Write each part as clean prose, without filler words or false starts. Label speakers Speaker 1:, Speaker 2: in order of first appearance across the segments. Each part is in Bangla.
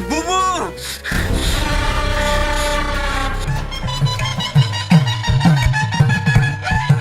Speaker 1: বুবু।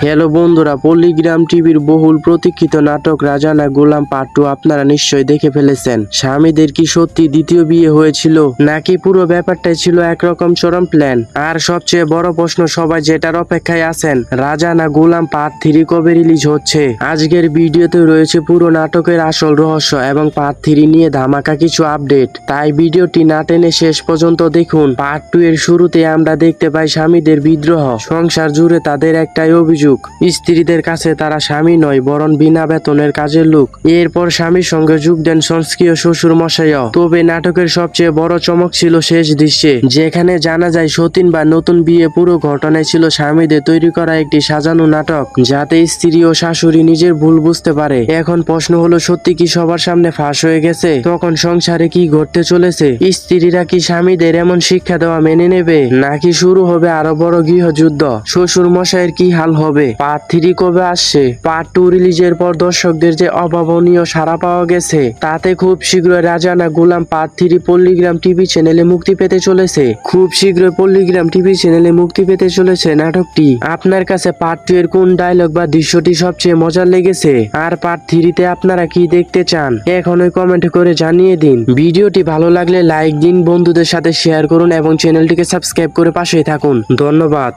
Speaker 2: হ্যালো বন্ধুরা, পল্লীগ্রাম টিভির বহুল প্রতীক্ষিত নাটক রাজা না গোলাম পার্ট 2 আপনারা নিশ্চয়ই দেখে ফেলেছেন। স্বামীদের কি সত্যি দ্বিতীয় বিয়ে হয়েছিল, নাকি পুরো ব্যাপারটাই ছিল একরকম চরম প্ল্যান? আর সবচেয়ে বড় প্রশ্ন, সবাই যেটার অপেক্ষায় আছেন, রাজা না গোলাম পার্ট 3 কবে রিলিজ হচ্ছে? আজকের ভিডিওতে রয়েছে পুরো নাটকের আসল রহস্য এবং পার্ট 3 নিয়ে ধামাকা কিছু আপডেট। তাই ভিডিওটি না টেনে শেষ পর্যন্ত দেখুন। পার্ট 2 এর শুরুতে আমরা দেখতে পাই স্বামীদের বিদ্রোহ। সংসার জুড়ে তাদের একটাই অভিযোগ, স্ত্রীদের কাছে তারা স্বামী নয়, বরং বিনা বেতনের কাজের লোক। এরপর স্বামীর সঙ্গে যোগ দেন সংস্কৃত শ্বশুর মশাইও। তবে নাটকের সবচেয়ে বড় চমক ছিল শেষ দৃশ্যে, যেখানে জানা যায় সতীন বা নতুন বিয়ে পুরো ঘটনায় ছিল স্বামীদের তৈরি করা একটি সাজানো নাটক, যাতে স্ত্রী ও শাশুড়ি নিজের ভুল বুঝতে পারে। এখন প্রশ্ন হলো, সত্যি কি সবার সামনে ফাঁস হয়ে গেছে? তখন সংসারে কি ঘটতে চলেছে? স্ত্রীরা কি স্বামীদের এমন শিক্ষা দেওয়া মেনে নেবে, নাকি শুরু হবে আরো বড় গৃহযুদ্ধ? শ্বশুর মশাইয়ের কি হাল হবে? পার্ট 3 কবে আসছে? পার্ট 2 রিলিজের পর দর্শকদের যে অভাবনীয় সাড়া পাওয়া গেছে, তাতে খুব শীঘ্রই রাজা না গোলাম পার্ট 3 পল্লীগ্রাম টিভি চ্যানেলে মুক্তি পেতে চলেছে। খুব শীঘ্রই পল্লীগ্রাম টিভি চ্যানেলে মুক্তি পেতে চলেছে নাটকটি। আপনার কাছে পার্ট 2 এর কোন ডায়লগ বা দৃশ্যটি সবচেয়ে মজার লেগেছে? আর পার্ট 3 তে আপনারা কি দেখতে চান? এখনই কমেন্ট করে জানিয়ে দিন। ভিডিওটি ভালো লাগলে লাইক দিন, বন্ধুদের সাথে শেয়ার করুন এবং চ্যানেলটিকে সাবস্ক্রাইব করে পাশেই থাকুন। ধন্যবাদ।